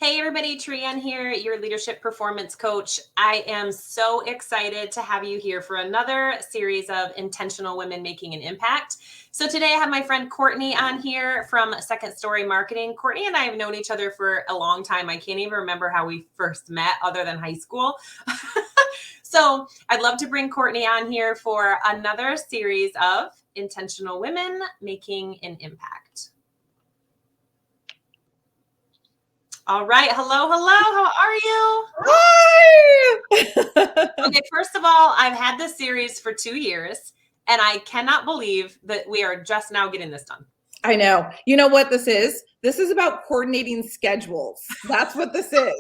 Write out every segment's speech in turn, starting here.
Hey everybody, Trienne here, your leadership performance coach. I am so excited to have you here for another series of intentional women making an impact. So today I have my friend Courtney on here from Second Story Marketing. Courtney and I have known each other for a long time. I can't even remember how we first met other than high school. So I'd love to bring Courtney on here for another series of intentional women making an impact. All right. Hello. How are you? Hi! Okay. First of all, I've had this series for 2 years and I cannot believe that we are just now getting this done. I know. You know what this is? This is about coordinating schedules. That's what this is.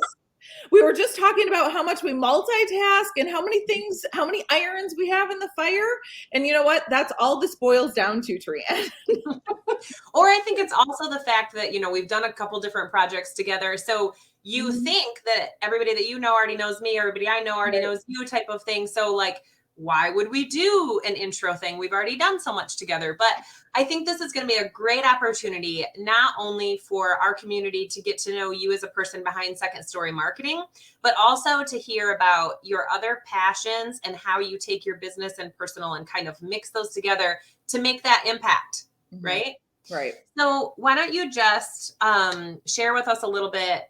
We were just talking about how much we multitask and how many irons we have in the fire. And you know what? That's all this boils down to, Trienne. Or I think it's also the fact that, we've done a couple different projects together. So you think that everybody that you know already knows me, everybody I know already knows you type of thing. So like, why would we do an intro thing? We've already done so much together. But I think this is going to be a great opportunity, not only for our community to get to know you as a person behind Second Story Marketing, but also to hear about your other passions and how you take your business and personal and kind of mix those together to make that impact, right? Right. So why don't you just share with us a little bit,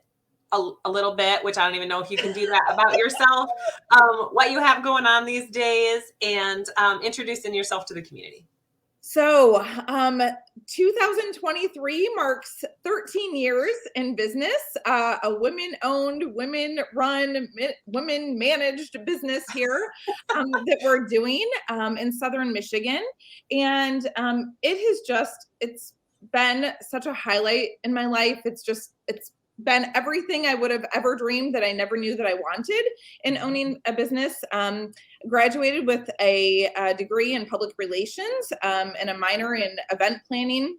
which I don't even know if you can do that, about yourself, what you have going on these days, and introducing yourself to the community. So 2023 marks 13 years in business, a women-owned, women-run, women-managed business here that we're doing in Southern Michigan. And it's been such a highlight in my life. It's been everything I would have ever dreamed that I never knew that I wanted in owning a business. Graduated with a degree in public relations and a minor in event planning.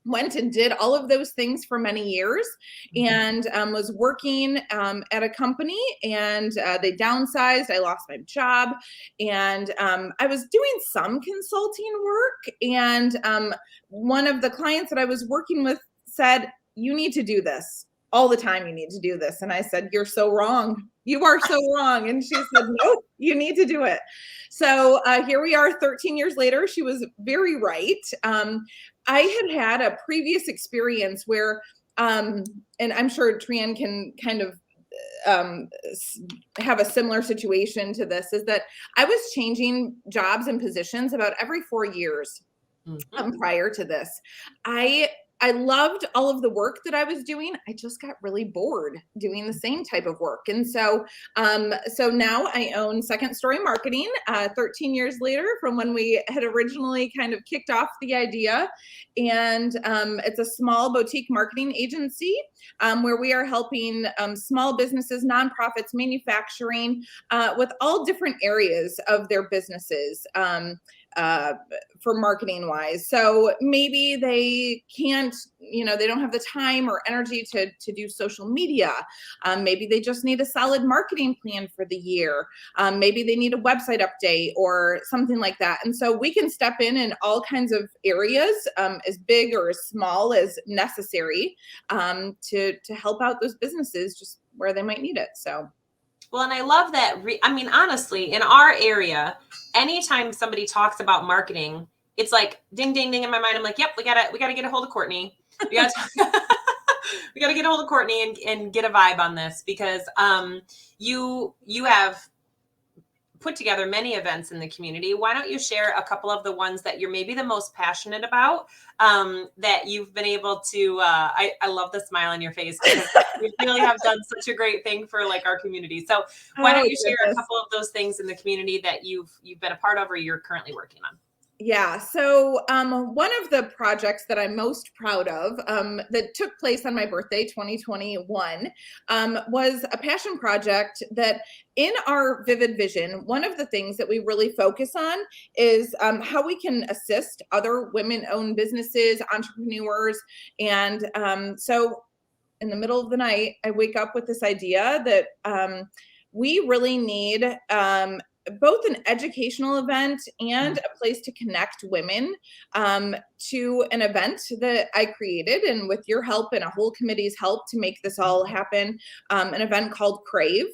Went and did all of those things for many years and was working at a company and they downsized. I lost my job and I was doing some consulting work. And one of the clients that I was working with said, "You need to do this. All the time you need to do this." And I said, "You're so wrong. You are so wrong." And she said, "Nope, you need to do it." So here we are 13 years later. She was very right. I had a previous experience where, and I'm sure Trienne can kind of have a similar situation to this, is that I was changing jobs and positions about every 4 years prior to this. I loved all of the work that I was doing. I just got really bored doing the same type of work. And so now I own Second Story Marketing 13 years later from when we had originally kind of kicked off the idea. And it's a small boutique marketing agency where we are helping small businesses, nonprofits, manufacturing with all different areas of their businesses. For marketing wise. So maybe they can't, they don't have the time or energy to do social media. Maybe they just need a solid marketing plan for the year. Maybe they need a website update or something like that. And so we can step in all kinds of areas, as big or as small as necessary, to help out those businesses just where they might need it. So. Well, and I love that. Honestly, in our area, anytime somebody talks about marketing, it's like ding, ding, ding in my mind. I'm like, yep, we gotta get a hold of Courtney. We gotta get a hold of Courtney and get a vibe on this because you have put together many events in the community. Why don't you share a couple of the ones that you're maybe the most passionate about that you've been able to, I love the smile on your face because you really have done such a great thing for like our community. So why don't you share a couple of those things in the community that you've been a part of or you're currently working on? Yeah. So one of the projects that I'm most proud of that took place on my birthday, 2021, was a passion project that in our Vivid Vision, one of the things that we really focus on is how we can assist other women-owned businesses, entrepreneurs. And so in the middle of the night, I wake up with this idea that we really need both an educational event and a place to connect women to an event that I created, and with your help and a whole committee's help to make this all happen, an event called Crave.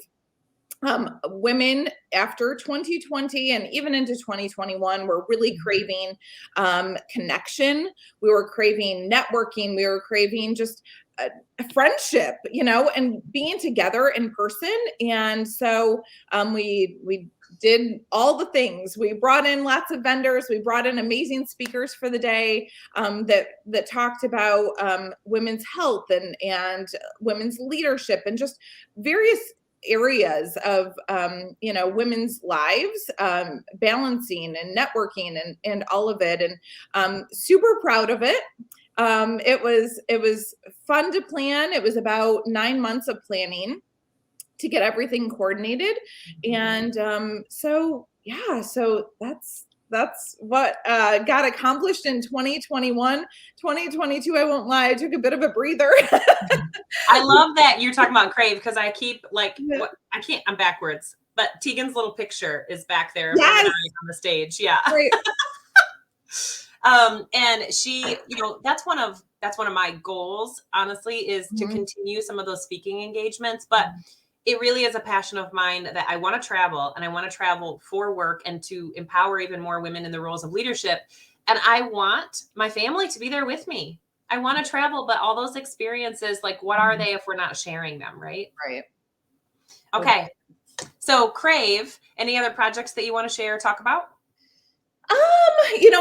Women after 2020 and even into 2021 were really craving connection. We were craving networking. We were craving just friendship, and being together in person. And so we did all the things. We brought in lots of vendors. We brought in amazing speakers for the day that talked about women's health and women's leadership and just various areas of women's lives, balancing and networking and all of it, and super proud of it. It was fun to plan. It was about 9 months of planning to get everything coordinated, and so that's what got accomplished in 2021. 2022, I won't lie, I took a bit of a breather. I love that you're talking about Crave, because I keep I'm backwards, but Tegan's little picture is back there. Yes. On the stage. Yeah. Great. And she, that's one of my goals, honestly, is to continue some of those speaking engagements, but it really is a passion of mine that I want to travel, and I want to travel for work and to empower even more women in the roles of leadership. And I want my family to be there with me. I want to travel, but all those experiences, like, what are they if we're not sharing them? Right. Right. Okay. So Crave, any other projects that you want to share or talk about?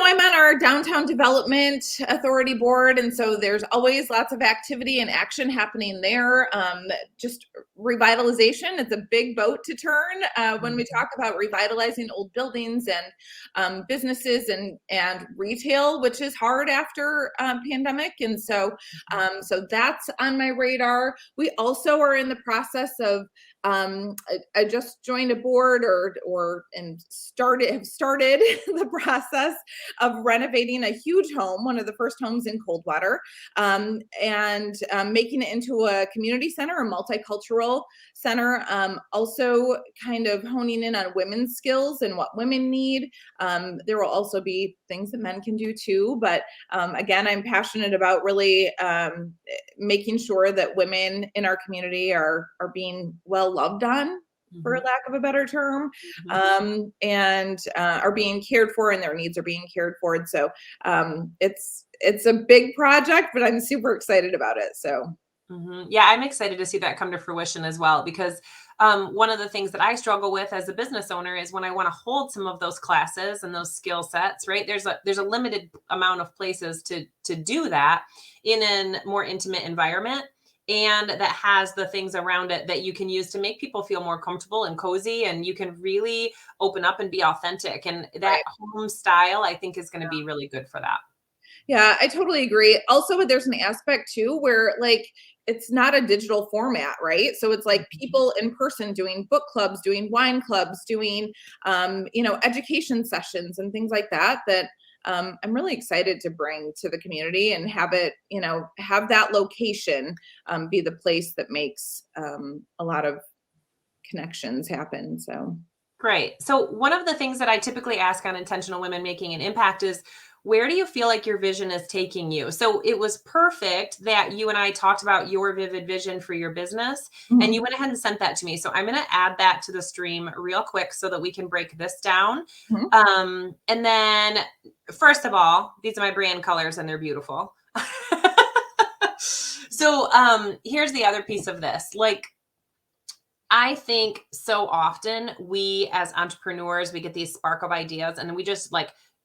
I'm on our Downtown Development Authority board, and so there's always lots of activity and action happening there. Just revitalization, it's a big boat to turn when we talk about revitalizing old buildings and businesses and retail, which is hard after pandemic. And so that's on my radar. We also are in the process of I just joined a board have started the process of renovating a huge home, one of the first homes in Coldwater, and making it into a community center, a multicultural center. Also kind of honing in on women's skills and what women need. There will also be things that men can do too. But again, I'm passionate about really making sure that women in our community are being well loved on, for lack of a better term, and are being cared for, and their needs are being cared for. And so it's a big project, but I'm super excited about it. So yeah, I'm excited to see that come to fruition as well, because one of the things that I struggle with as a business owner is when I want to hold some of those classes and those skill sets, right? There's a limited amount of places to do that in a more intimate environment, and that has the things around it that you can use to make people feel more comfortable and cozy, and you can really open up and be authentic. And that home style, I think, is going to be really good for that. Yeah, I totally agree. Also, there's an aspect too where it's not a digital format, right? So it's like people in person doing book clubs, doing wine clubs, doing education sessions and things like that I'm really excited to bring to the community and have it, have that location be the place that makes a lot of connections happen. So great. So one of the things that I typically ask on Intentional Women Making an Impact is, where do you feel like your vision is taking you? So it was perfect that you and I talked about your vivid vision for your business, and you went ahead and sent that to me. So I'm going to add that to the stream real quick so that we can break this down. And then first of all, these are my brand colors and they're beautiful. So here's the other piece of this. I think so often we as entrepreneurs, we get these spark of ideas and we just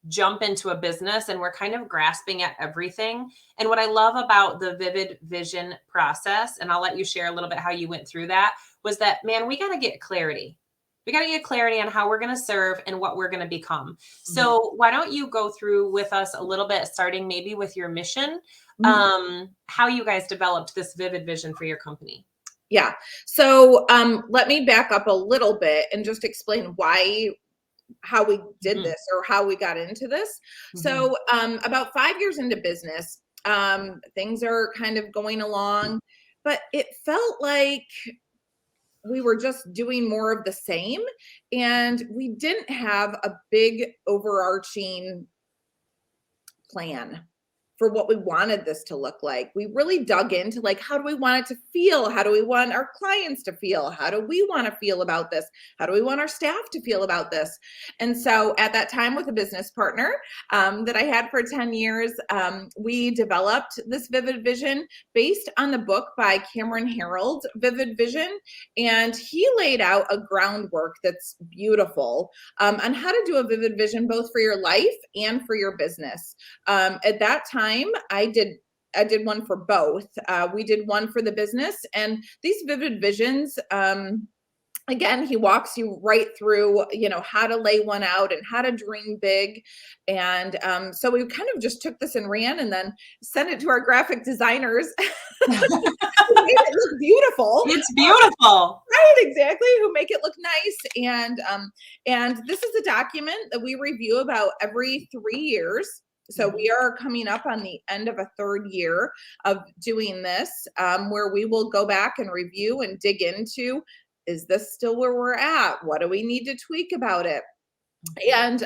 jump into a business and we're kind of grasping at everything. And what I love about the vivid vision process, and I'll let you share a little bit how you went through that, was that, man, we got to get clarity. We got to get clarity on how we're going to serve and what we're going to become. So why don't you go through with us a little bit, starting maybe with your mission, how you guys developed this vivid vision for your company. Yeah. So let me back up a little bit and just explain how we did this or how we got into this. So about 5 years into business, things are kind of going along, but it felt like we were just doing more of the same, and we didn't have a big overarching plan for what we wanted this to look like. We really dug into like, how do we want it to feel? How do we want our clients to feel? How do we want to feel about this? How do we want our staff to feel about this? And so at that time, with a business partner that I had for 10 years, we developed this Vivid Vision based on the book by Cameron Herold, Vivid Vision. And he laid out a groundwork that's beautiful on how to do a vivid vision, both for your life and for your business. At that time, I did one for both. We did one for the business, and these vivid visions, again, he walks you right through, how to lay one out and how to dream big. And so we kind of just took this and ran, and then sent it to our graphic designers. Who made it look beautiful. It's beautiful. Right, exactly. Who make it look nice. And this is a document that we review about every 3 years. So we are coming up on the end of a 3rd year of doing this, where we will go back and review and dig into, is this still where we're at? What do we need to tweak about it? And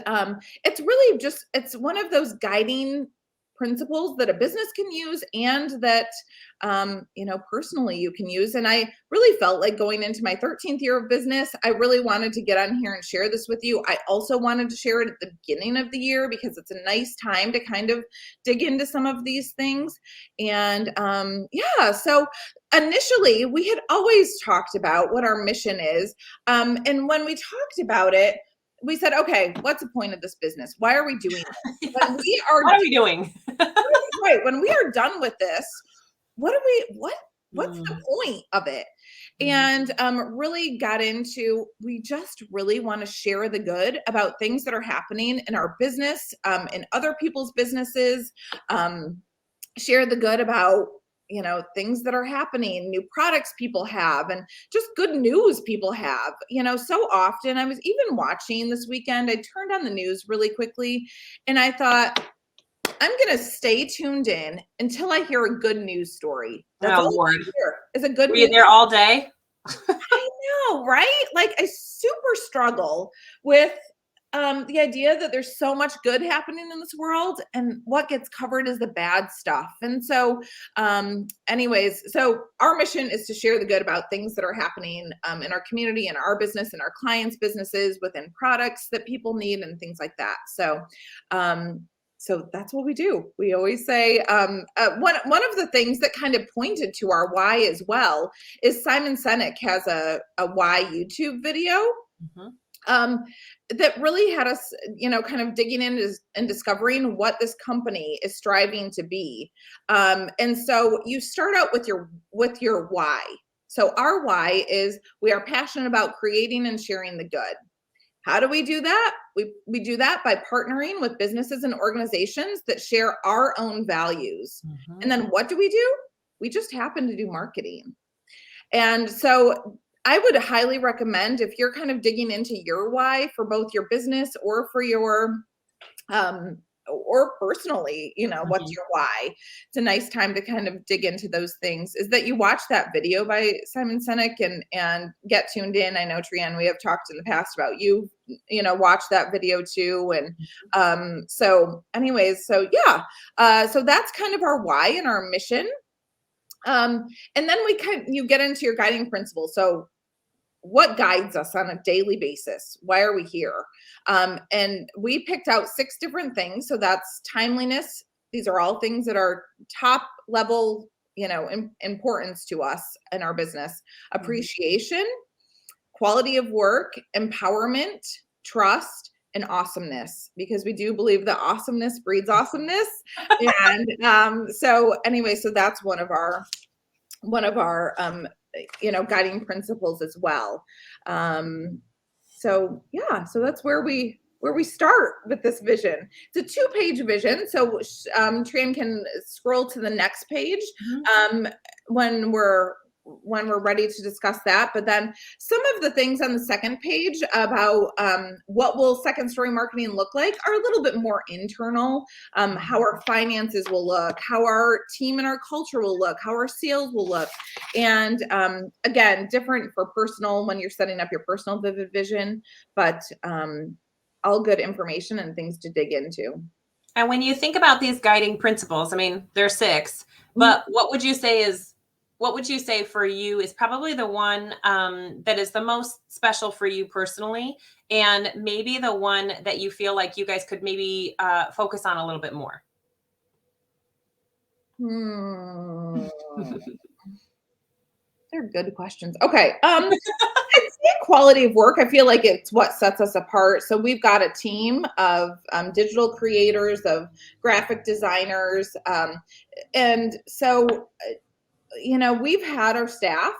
it's really just, it's one of those guiding principles that a business can use, and that, personally you can use. And I really felt like, going into my 13th year of business, I really wanted to get on here and share this with you. I also wanted to share it at the beginning of the year, because it's a nice time to kind of dig into some of these things. And so initially we had always talked about what our mission is. And when we talked about it, we said, okay, what's the point of this business? Why are we doing this? What are we doing? Right. When we are done with this, what's the point of it? And really got into, we just really want to share the good about things that are happening in our business, in other people's businesses, share the good about, things that are happening, new products people have, and just good news people have. So often, I was even watching this weekend, I turned on the news really quickly, and I thought, I'm going to stay tuned in until I hear a good news story. That's all Lord. I hear is a good Were you there all day? I know, right? Like, I super struggle with the idea that there's so much good happening in this world, and what gets covered is the bad stuff. And so so our mission is to share the good about things that are happening in our community, in our business, in our clients' businesses, within products that people need, and things like that. So that's what we do. We always say, one of the things that kind of pointed to our why as well is Simon Sinek has a why YouTube video. That really had us, kind of digging in and discovering what this company is striving to be. And so you start out with your why. So our why is, we are passionate about creating and sharing the good. How do we do that? We do that by partnering with businesses and organizations that share our own values. And then what do? We just happen to do marketing. And so I would highly recommend, if you're kind of digging into your why for both your business or for your or personally, what's your why? It's a nice time to kind of dig into those things, is that you watch that video by Simon Sinek and get tuned in. I know, Trienne, we have talked in the past about you watch that video too. And so that's kind of our why and our mission. And then you get into your guiding principles. So what guides us on a daily basis? Why are we here? And we picked out 6 different things. So that's timeliness. These are all things that are top level, importance to us in our business. Appreciation, quality of work, empowerment, trust, and awesomeness, because we do believe that awesomeness breeds awesomeness. And so that's one of our guiding principles as well. So that's where we start with this vision. It's a 2-page vision. So Trienne can scroll to the next page when we're when we're ready to discuss that. But then some of the things on the second page about what will second story marketing look like are a little bit more internal. How our finances will look, how our team and our culture will look, how our sales will look. And again, different for personal when you're setting up your personal vivid vision, but all good information and things to dig into. And when you think about these guiding principles, I mean, there are 6, but what would you say for you is probably the one that is the most special for you personally, and maybe the one that you feel like you guys could maybe focus on a little bit more? They're good questions. Okay. I'd say quality of work. I feel like it's what sets us apart. So we've got a team of digital creators, of graphic designers. And so, we've had our staff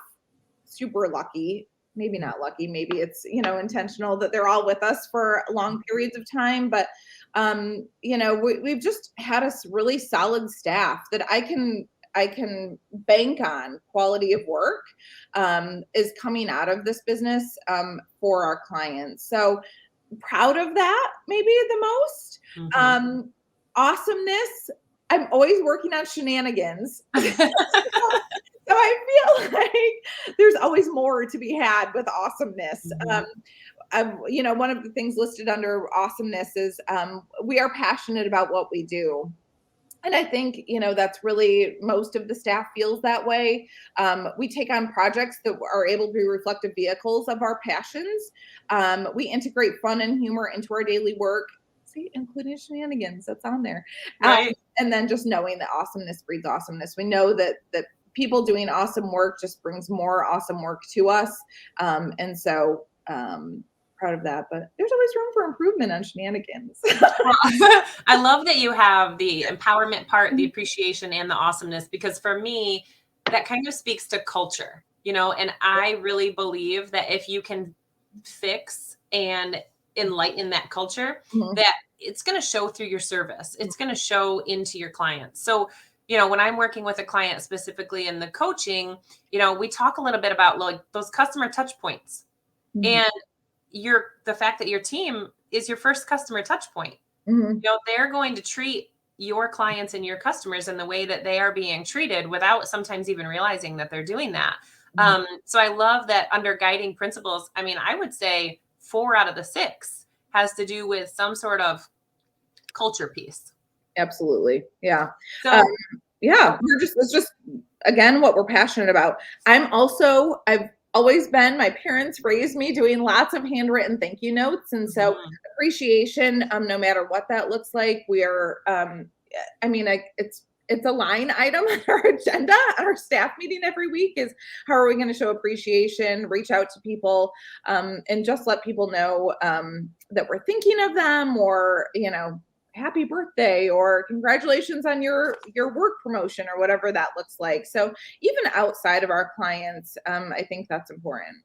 super lucky, maybe not lucky, maybe it's, intentional that they're all with us for long periods of time. But, we've just had a really solid staff that I can bank on. Quality of work is coming out of this business for our clients. So proud of that, maybe the most. Awesomeness. I'm always working on shenanigans. So I feel like there's always more to be had with awesomeness. One of the things listed under awesomeness is we are passionate about what we do. And I think, that's really most of the staff feels that way. We take on projects that are able to be reflective vehicles of our passions. We integrate fun and humor into our daily work. See, including shenanigans, that's on there. Right. And then just knowing that awesomeness breeds awesomeness. We know that people doing awesome work just brings more awesome work to us. And so proud of that, but there's always room for improvement on shenanigans. I love that you have the empowerment part, the appreciation, and the awesomeness, because for me, that kind of speaks to culture, and I really believe that if you can fix and enlighten that culture, that it's going to show through your service. It's going to show into your clients. So, when I'm working with a client specifically in the coaching, we talk a little bit about like those customer touch points and the fact that your team is your first customer touch point. They're going to treat your clients and your customers in the way that they are being treated without sometimes even realizing that they're doing that. So I love that under guiding principles, I mean, I would say 4 out of the 6 has to do with some sort of culture piece. Absolutely. Yeah. So it's just, again, what we're passionate about. I've always been, my parents raised me doing lots of handwritten thank you notes. And so appreciation, no matter what that looks like, we are, it's a line item on our agenda at our staff meeting every week is how are we going to show appreciation, reach out to people, and just let people know that we're thinking of them, or, happy birthday or congratulations on your work promotion or whatever that looks like. So even outside of our clients, I think that's important.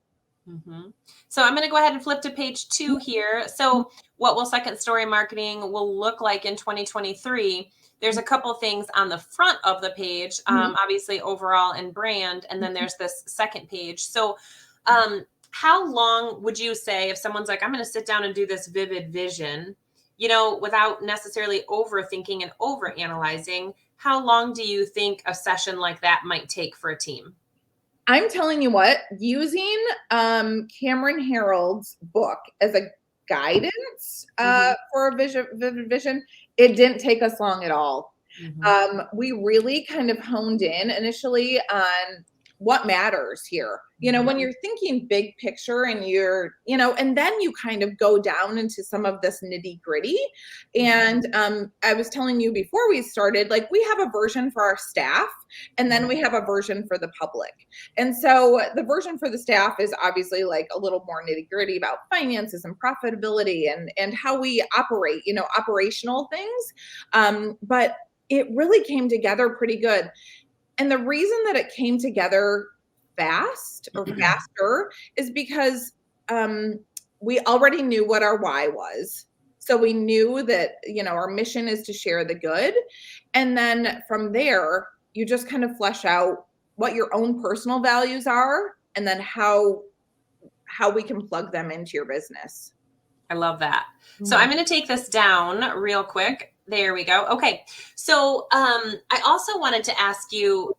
So I'm going to go ahead and flip to page 2 here. So what will second story marketing will look like in 2023? There's a couple things on the front of the page, obviously overall and brand, and then there's this second page. So how long would you say if someone's like, I'm going to sit down and do this vivid vision, without necessarily overthinking and overanalyzing, how long do you think a session like that might take for a team? I'm telling you what, using Cameron Harold's book as a guidance for a vivid vision, it didn't take us long at all. We really kind of honed in initially on what matters here. When you're thinking big picture and you're, and then you kind of go down into some of this nitty gritty. And I was telling you before we started, like we have a version for our staff and then we have a version for the public. And so the version for the staff is obviously like a little more nitty gritty about finances and profitability and how we operate, operational things. But it really came together pretty good. And the reason that it came together fast or faster is because we already knew what our why was. So we knew that, our mission is to share the good. And then from there, you just kind of flesh out what your own personal values are, and then how we can plug them into your business. I love that. So I'm going to take this down real quick. There we go. Okay. So I also wanted to ask you,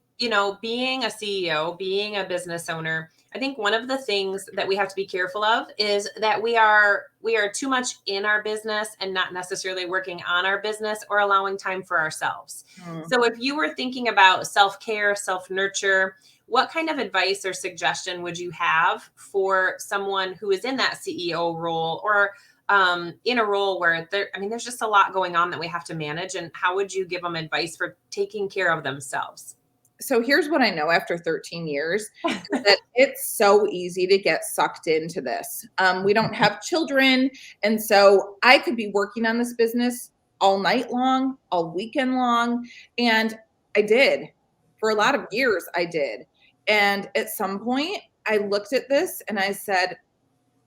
being a CEO, being a business owner, I think one of the things that we have to be careful of is that we are too much in our business and not necessarily working on our business or allowing time for ourselves. So if you were thinking about self-care, self-nurture, what kind of advice or suggestion would you have for someone who is in that CEO role or in a role where there's just a lot going on that we have to manage, and how would you give them advice for taking care of themselves? So here's what I know after 13 years, that it's so easy to get sucked into this. We don't have children. And so I could be working on this business all night long, all weekend long. And I did. For a lot of years, I did. And at some point, I looked at this and I said,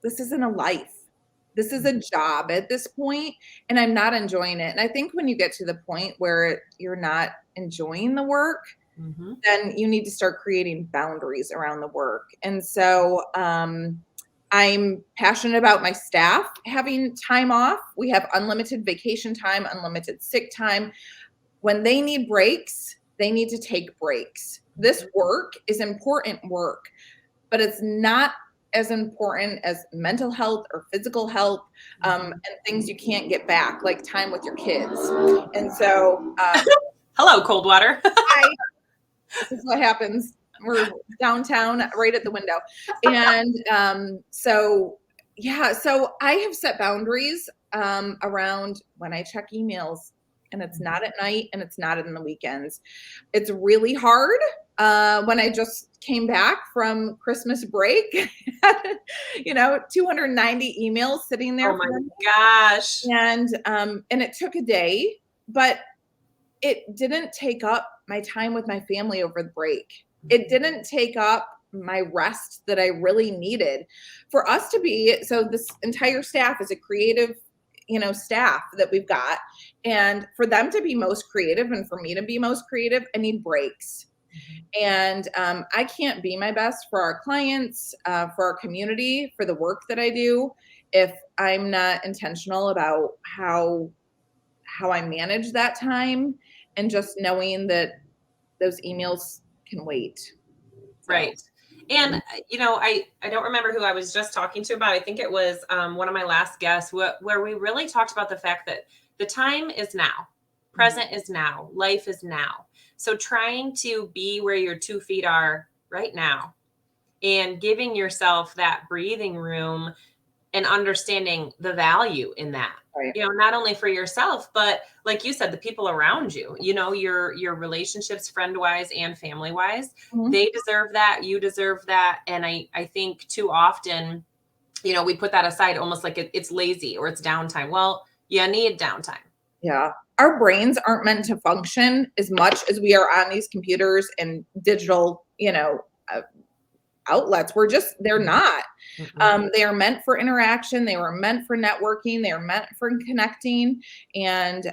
this isn't a life. This is a job at this point, and I'm not enjoying it. And I think when you get to the point where you're not enjoying the work, then you need to start creating boundaries around the work. And so I'm passionate about my staff having time off. We have unlimited vacation time, unlimited sick time. When they need breaks, they need to take breaks. This work is important work, but it's not as important as mental health or physical health, and things you can't get back, like time with your kids. And so, hello, cold water. Hi. This is what happens. We're downtown, right at the window. And so I have set boundaries around when I check emails, and it's not at night and it's not in the weekends. It's really hard. When I just came back from Christmas break, 290 emails sitting there. Oh my gosh. And it took a day, but it didn't take up my time with my family over the break. It didn't take up my rest that I really needed for us to be. So this entire staff is a creative, staff that we've got. And for them to be most creative and for me to be most creative, I need breaks. And I can't be my best for our clients, for our community, for the work that I do, if I'm not intentional about how I manage that time, and just knowing that those emails can wait. Right. And, I don't remember who I was just talking to about. I think it was one of my last guests where we really talked about the fact that the time is now. Present is now. Life is now. So trying to be where your 2 feet are right now and giving yourself that breathing room and understanding the value in that, right. Not only for yourself, but like you said, the people around you, your relationships, friend wise and family wise, they deserve that. You deserve that. And I think too often, we put that aside almost like it's lazy or it's downtime. Well, you need downtime. Yeah. Our brains aren't meant to function as much as we are on these computers and digital, outlets. They're not. They are meant for interaction. They were meant for networking. They are meant for connecting. And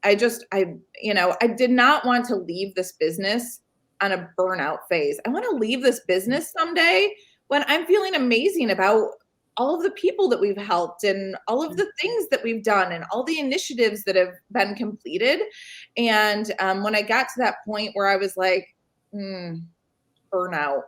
I did not want to leave this business on a burnout phase. I want to leave this business someday when I'm feeling amazing about all of the people that we've helped and all of the things that we've done and all the initiatives that have been completed. And when I got to that point where I was like, burnout,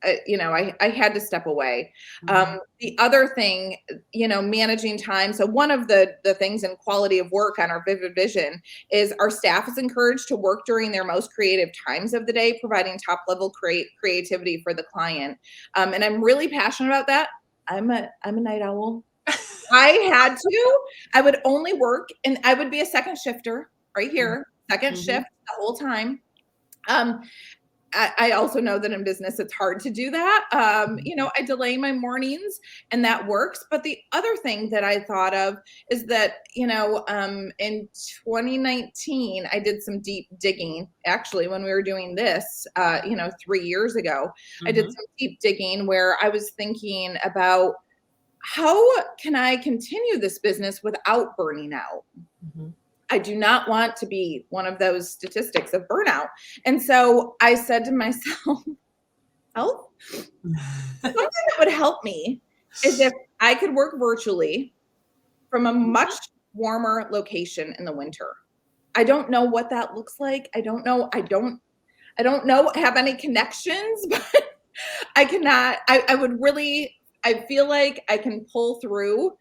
I had to step away. The other thing, managing time. So one of the things in quality of work on our Vivid Vision is our staff is encouraged to work during their most creative times of the day, providing top level creativity for the client. And I'm really passionate about that. I'm a night owl. I would only work, and I would be a second shifter right here, second shift the whole time. I also know that in business, it's hard to do that. I delay my mornings and that works. But the other thing that I thought of is that, in 2019, I did some deep digging. Actually, when we were doing this, 3 years ago, I did some deep digging where I was thinking about how can I continue this business without burning out? I do not want to be one of those statistics of burnout. And so I said to myself, oh, something that would help me is if I could work virtually from a much warmer location in the winter. I don't know what that looks like. I don't know have any connections, but I cannot, I would really, I feel like I can pull through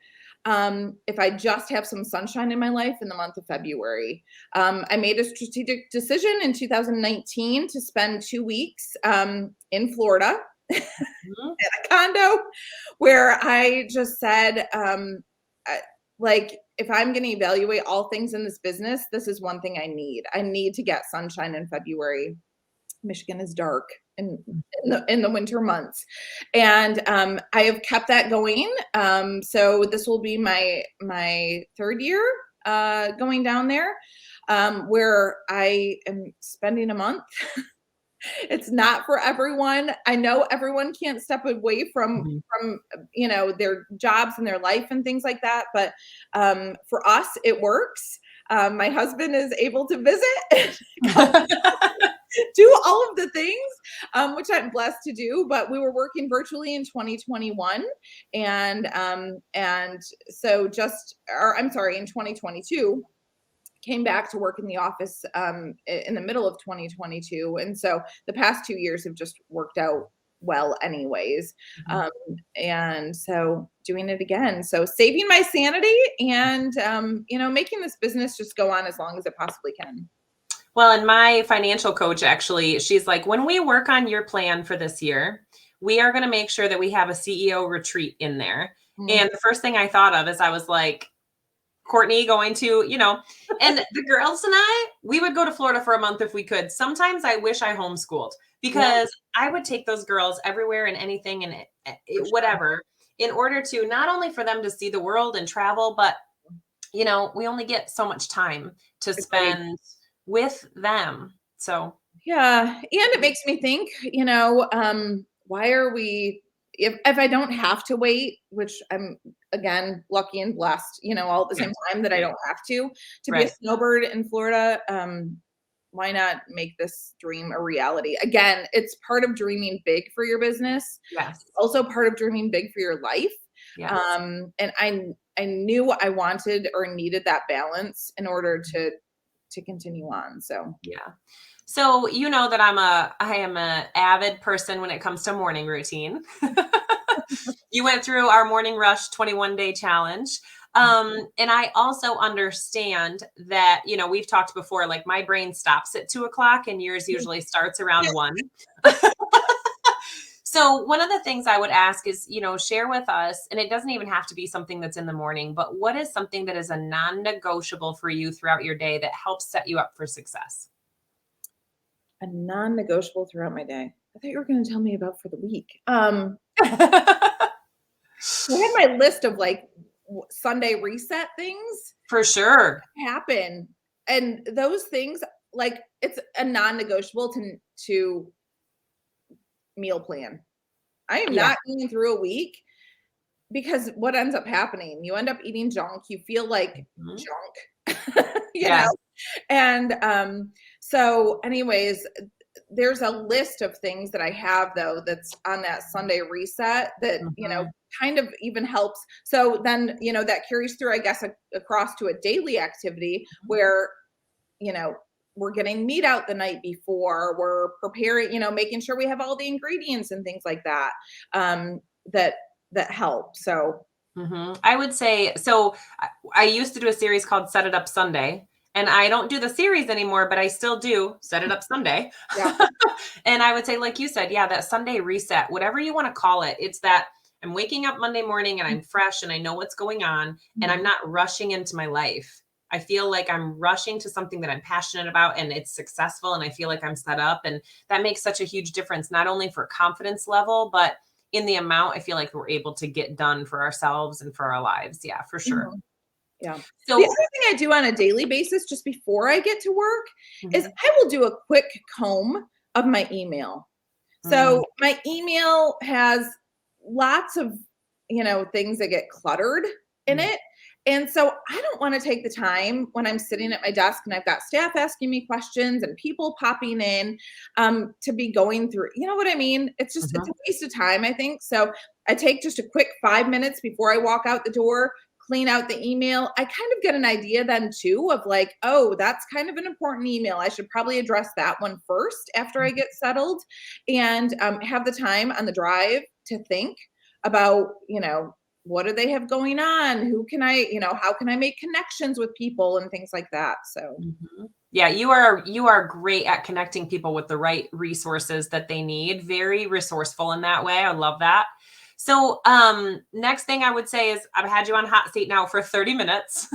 if I just have some sunshine in my life in the month of February. I made a strategic decision in 2019 to spend 2 weeks in Florida in a condo where I just said, like, if I'm going to evaluate all things in this business, this is one thing I need. I need to get sunshine in February. Michigan is dark in the winter months, and I have kept that going. So this will be my third year going down there, where I am spending a month. It's not for everyone. I know everyone can't step away from their jobs and their life and things like that, but for us it works. My husband is able to visit do all of the things, which I'm blessed to do, but we were working virtually in 2021. And so in 2022, came back to work in the office in the middle of 2022. And so the past 2 years have just worked out well anyways. And so doing it again. So saving my sanity and, making this business just go on as long as it possibly can. Well, and my financial coach, actually, she's like, when we work on your plan for this year, we are going to make sure that we have a CEO retreat in there. And the first thing I thought of is I was like, Courtney going to, and the girls and we would go to Florida for a month if we could. Sometimes I wish I homeschooled because I would take those girls everywhere and anything and whatever in order to not only for them to see the world and travel, but, we only get so much time to spend with them. So, yeah. And it makes me think, why are we, if I don't have to wait, which I'm again, lucky and blessed, all at the same time that I don't have to be a snowbird in Florida. Why not make this dream a reality? Again, it's part of dreaming big for your business. Yes. It's also part of dreaming big for your life. Yes. And I knew I wanted or needed that balance in order to continue on. So, yeah. So, that I am a avid person when it comes to morning routine. You went through our morning rush 21-day challenge. And I also understand that, we've talked before, like my brain stops at 2:00 and yours usually starts around 1. So one of the things I would ask is, share with us, and it doesn't even have to be something that's in the morning, but what is something that is a non-negotiable for you throughout your day that helps set you up for success? A non-negotiable throughout my day. I thought you were going to tell me about for the week. I had my list of like Sunday reset things. For sure. Happen. And those things, like, it's a non-negotiable to meal plan. I am not eating through a week because what ends up happening, you end up eating junk. You feel like junk, you know? And so anyways, there's a list of things that I have though that's on that Sunday reset that kind of even helps. So then that carries through, I guess, across to a daily activity where we're getting meat out the night before, we're preparing, making sure we have all the ingredients and things like that that help. So I would say, so I used to do a series called Set It Up Sunday. And I don't do the series anymore, but I still do Set It Up Sunday. Yeah. And I would say, like you said, that Sunday reset, whatever you want to call it, it's that I'm waking up Monday morning and I'm fresh and I know what's going on and I'm not rushing into my life. I feel like I'm rushing to something that I'm passionate about and it's successful and I feel like I'm set up. And that makes such a huge difference, not only for confidence level, but in the amount I feel like we're able to get done for ourselves and for our lives. Yeah, for sure. Yeah. So the other thing I do on a daily basis, just before I get to work, is I will do a quick comb of my email. So my email has lots of, things that get cluttered in it. And so I don't want to take the time when I'm sitting at my desk and I've got staff asking me questions and people popping in to be going through, you know what I mean? It's just, it's a waste of time, I think. So I take just a quick 5 minutes before I walk out the door, clean out the email. I kind of get an idea then too of like, oh, that's kind of an important email. I should probably address that one first after I get settled, and have the time on the drive to think about, what do they have going on? Who can I, how can I make connections with people and things like that? So yeah, you are great at connecting people with the right resources that they need. Very resourceful in that way. I love that. So next thing I would say is I've had you on hot seat now for 30 minutes.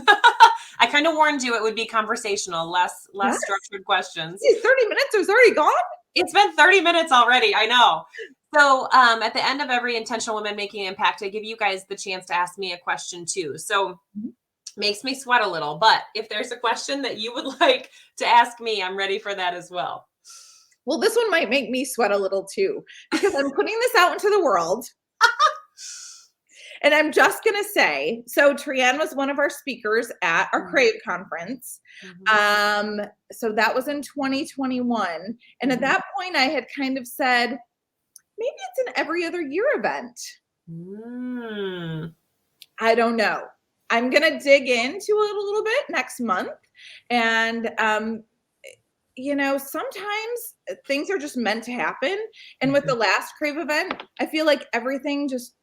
I kind of warned you it would be conversational, less structured questions. 30 minutes is already gone? It's been 30 minutes already. I know. So at the end of every Intentional Women Making Impact, I give you guys the chance to ask me a question too. So makes me sweat a little, but if there's a question that you would like to ask me, I'm ready for that as well. Well, this one might make me sweat a little too, because I'm putting this out into the world. And I'm just going to say, so Trienne was one of our speakers at our Crave conference. So that was in 2021. And at that point I had kind of said, maybe it's an every other year event. I don't know. I'm going to dig into it a little bit next month. And, sometimes things are just meant to happen. And with the last Crave event, I feel like everything just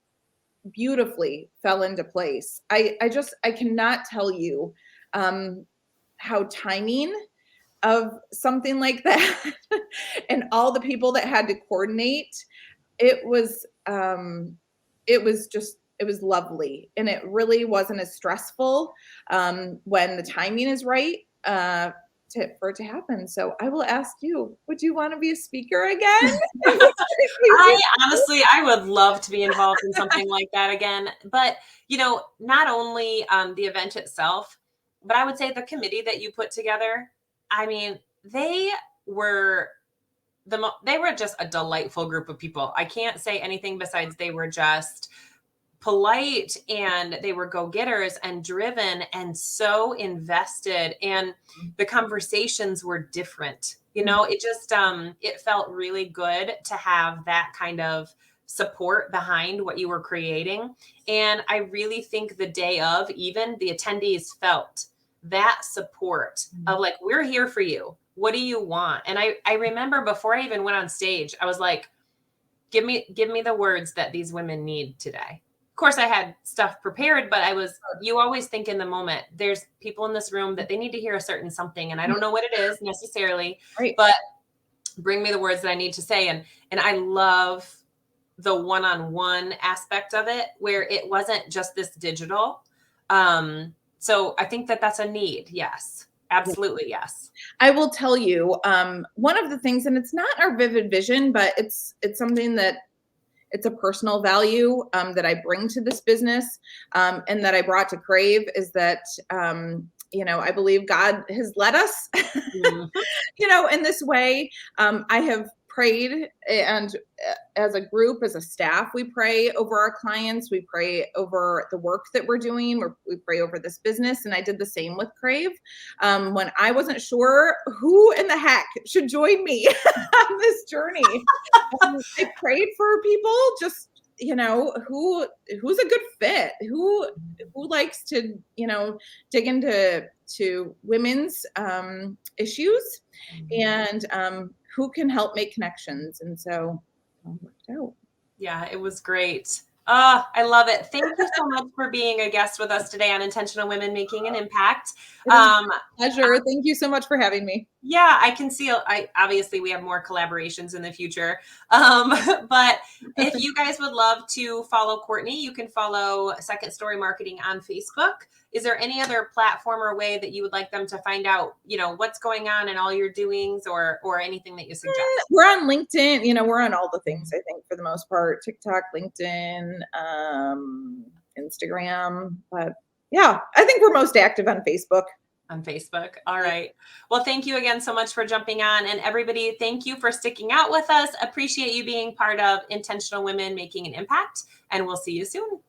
beautifully fell into place. I cannot tell you how timing of something like that and all the people that had to coordinate, it was lovely. And it really wasn't as stressful when the timing is right for it to happen. So I will ask you, would you want to be a speaker again? I would love to be involved in something like that again. But, not only the event itself, but I would say the committee that you put together, I mean, they were just a delightful group of people. I can't say anything besides they were just polite, and they were go-getters and driven and so invested, and the conversations were different. It just it felt really good to have that kind of support behind what you were creating. And I really think the day of, even the attendees felt that support of like, we're here for you. What do you want? And I remember before I even went on stage, I was like, give me the words that these women need today. Of course, I had stuff prepared, but you always think in the moment, there's people in this room that they need to hear a certain something. And I don't know what it is necessarily, but bring me the words that I need to say. And I love the one-on-one aspect of it, where it wasn't just this digital. So I think that that's a need. Yes, absolutely. Yes. I will tell you, one of the things, and it's not our vivid vision, but it's something that it's a personal value that I bring to this business and that I brought to Crave, is that, I believe God has led us, in this way. I have prayed, and as a group, as a staff, we pray over our clients. We pray over the work that we're doing. We pray over this business. And I did the same with Crave. When I wasn't sure who in the heck should join me on this journey, I prayed for people, just, who's a good fit, who likes to, dig into women's issues, and who can help make connections. And so it worked out. Yeah, it was great. I love it. Thank you so much for being a guest with us today on Intentional Women Making an Impact. Pleasure. Thank you so much for having me. Yeah, I can see, obviously we have more collaborations in the future. But if you guys would love to follow Courtney, you can follow Second Story Marketing on Facebook. Is there any other platform or way that you would like them to find out, what's going on in all your doings, or anything that you suggest? We're on LinkedIn. We're on all the things, I think, for the most part. TikTok, LinkedIn, Instagram. But yeah, I think we're most active on Facebook. On Facebook. All right. Well, thank you again so much for jumping on. And everybody, thank you for sticking out with us. Appreciate you being part of Intentional Women Making an Impact. And we'll see you soon.